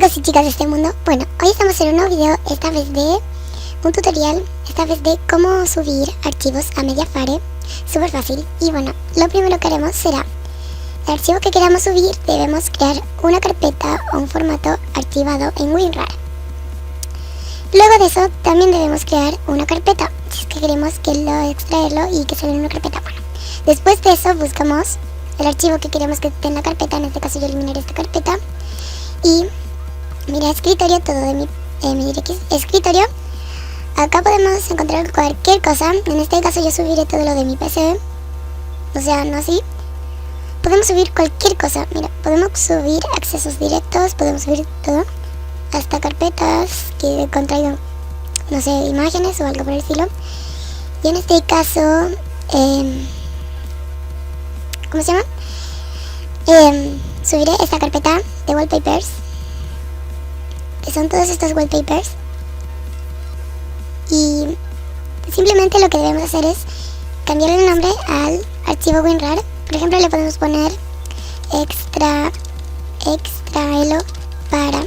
chicos y chicas de este mundo. Bueno, hoy estamos en un nuevo video, esta vez de un tutorial, esta vez de cómo subir archivos a mediafire. Súper fácil. Y bueno, lo primero que haremos será, el archivo que queramos subir, debemos crear una carpeta o un formato archivado en WinRAR. Luego de eso, también debemos crear una carpeta, si es que queremos extraerlo y que salga en una carpeta. Bueno, después de eso buscamos el archivo que queremos que esté en la carpeta. En este caso yo eliminaré esta carpeta. Y mira, escritorio, todo de mi escritorio. Acá podemos encontrar cualquier cosa. En este caso yo subiré todo lo de mi PC. O sea, no así. Podemos subir cualquier cosa. Mira, podemos subir accesos directos, podemos subir todo. Hasta carpetas que contraigan, no sé, imágenes o algo por el estilo. Y en este caso, ¿cómo se llama? Subiré esta carpeta de wallpapers, que son todos estos wallpapers. Y simplemente lo que debemos hacer es cambiarle el nombre al archivo WinRAR. Por ejemplo, le podemos poner extraelo para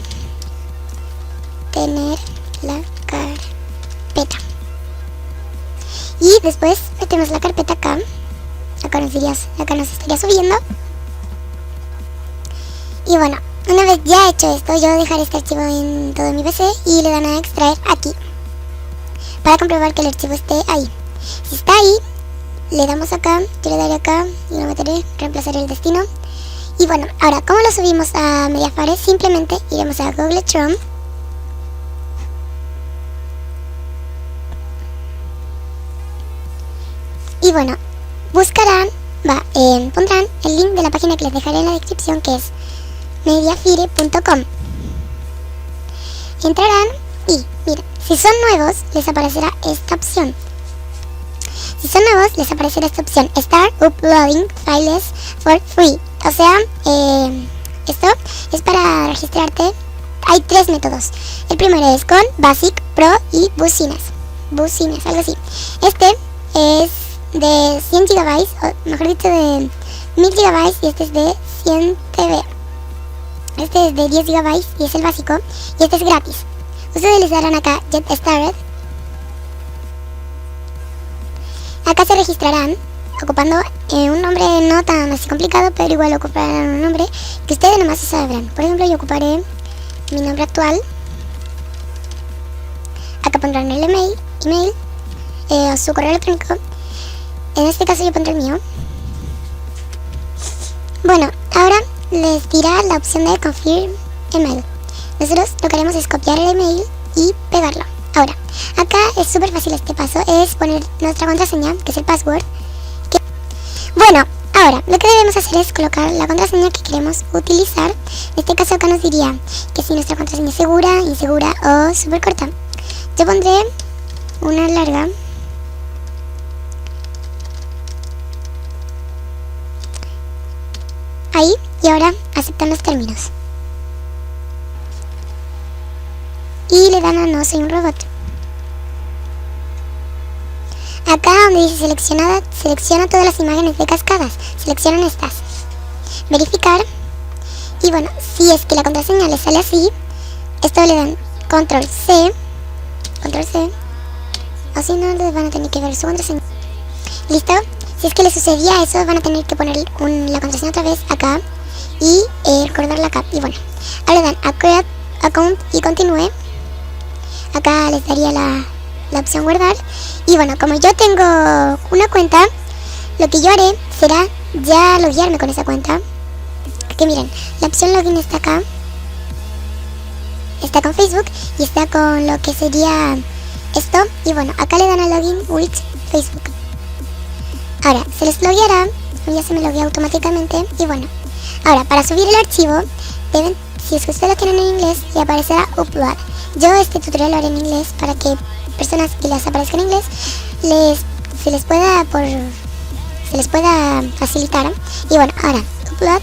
tener la carpeta. Y después metemos la carpeta acá. Acá nos estaría subiendo. Y bueno, una vez ya hecho esto, yo dejaré este archivo en todo mi PC y le dan a extraer aquí para comprobar que el archivo esté ahí. Si está ahí, le damos acá, yo le daré acá y lo meteré, reemplazaré el destino. Y bueno, ahora, ¿cómo lo subimos a mediafire? Simplemente iremos a Google Chrome. Y bueno, pondrán el link de la página que les dejaré en la descripción, que es mediafire.com. Entrarán y miren, si son nuevos les aparecerá esta opción. Si son nuevos les aparecerá esta opción, Start Uploading Files for Free. O sea, esto es para registrarte. Hay tres métodos. El primero es con Basic, Pro y Business, algo así. Este es de 100 GB, o mejor dicho de 1000 GB, y este es de 100 TB. Este es de 10 GB y es el básico, y este es gratis. Ustedes les darán acá Get Started. Acá se registrarán ocupando un nombre no tan así complicado, pero igual ocuparán un nombre que ustedes nomás sabrán. Por ejemplo, yo ocuparé mi nombre actual. Acá pondrán el email o su correo electrónico. En este caso yo pondré el mío. Bueno, ahora les dirá la opción de Confirm Email. Nosotros lo que haremos es copiar el email y pegarlo. Ahora, acá es súper fácil este paso, es poner nuestra contraseña, que es el password. Bueno, ahora lo que debemos hacer es colocar la contraseña que queremos utilizar. En este caso acá nos diría que si nuestra contraseña es segura, insegura o súper corta. Yo pondré una larga. Ahí, y ahora aceptan los términos. Y le dan a no soy un robot. Acá donde dice seleccionada, selecciona todas las imágenes de cascadas. Seleccionan estas. Verificar. Y bueno, si es que la contraseña le sale así, esto le dan control C. O si no, les van a tener que ver su contraseña. ¿Listo? Si es que le sucedía eso, van a tener que poner la contraseña otra vez acá y recordarla acá. Y bueno, ahora le dan a Create Account y Continue. Acá les daría la opción guardar. Y bueno, como yo tengo una cuenta, lo que yo haré será ya loguearme con esa cuenta. Porque miren, la opción login está acá. Está con Facebook y está con lo que sería esto. Y bueno, acá le dan a login with Facebook. Ahora, se les logueará, ya se me loguea automáticamente. Y bueno, ahora para subir el archivo, si es que ustedes lo tienen en inglés, le aparecerá Upload. Yo este tutorial lo haré en inglés para que personas que les aparezcan en inglés se les pueda facilitar. Y bueno, ahora Upload.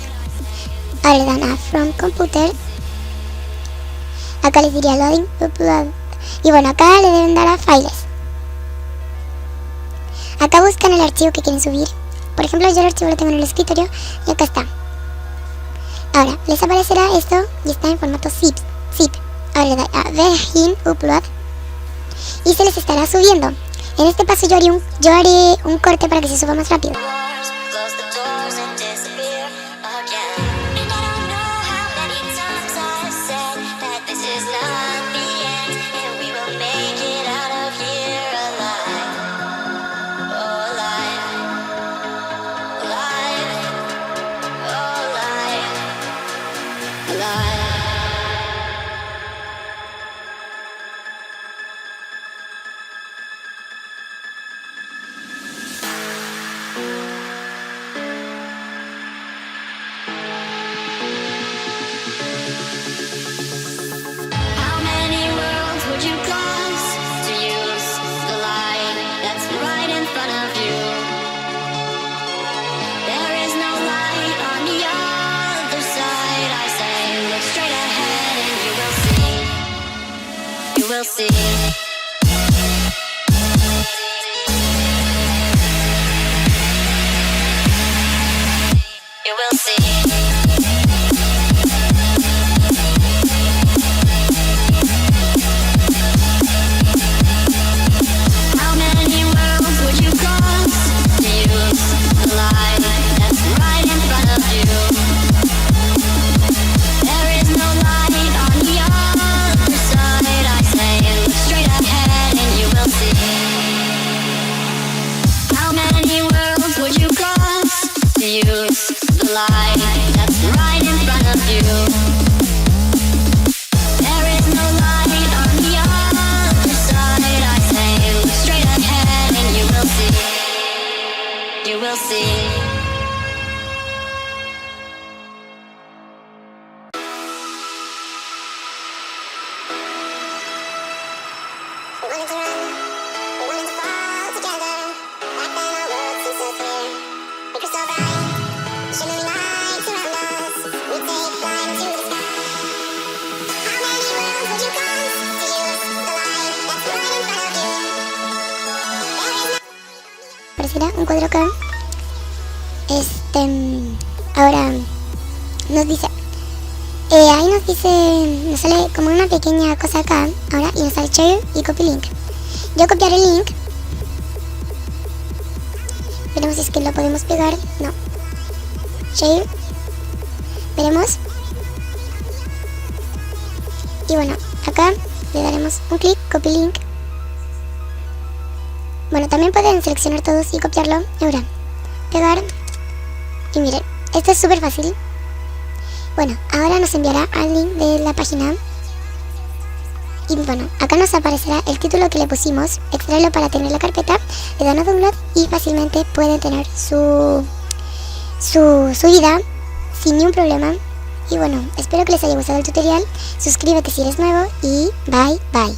Ahora le dan a From Computer. Acá les diría Loading Upload. Y bueno, acá le deben dar a Files. Acá buscan el archivo que quieren subir. Por ejemplo, yo el archivo lo tengo en el escritorio y acá está. Ahora, les aparecerá esto y está en formato zip. zip, begin upload, y se les estará subiendo. En este paso yo haré un corte para que se suba más rápido. We'll see. You will see. How many worlds would you cross to use the light that's right in front of you? There is no light on the other side. I say look straight ahead and you will see. How many worlds would you cross to use the light that's right in front of you? There is no light on the other side. I say look straight ahead and you will see. You will see. We wanted to run, we wanted to fall together. Back then our world seemed so clear. We were so bright, shimmering lights around us. We'd take flight into the sky. How many worlds would you cross to use the light that's right in front of you? There is no... Pareciera un cuadro acá. Ahora nos dice... ahí nos sale como una pequeña cosa acá, ahora, y nos sale share y copy link. Yo copiaré el link. Veremos si es que lo podemos pegar. No. Share. Veremos. Y bueno, acá le daremos un clic, copy link. Bueno, también pueden seleccionar todos y copiarlo. Ahora, pegar. Y miren, esto es súper fácil. Bueno, ahora nos enviará al link de la página. Y bueno, acá nos aparecerá el título que le pusimos. Extraerlo para tener la carpeta. Le dan a download y fácilmente pueden tener su vida sin ningún problema. Y bueno, espero que les haya gustado el tutorial. Suscríbete si eres nuevo y bye bye.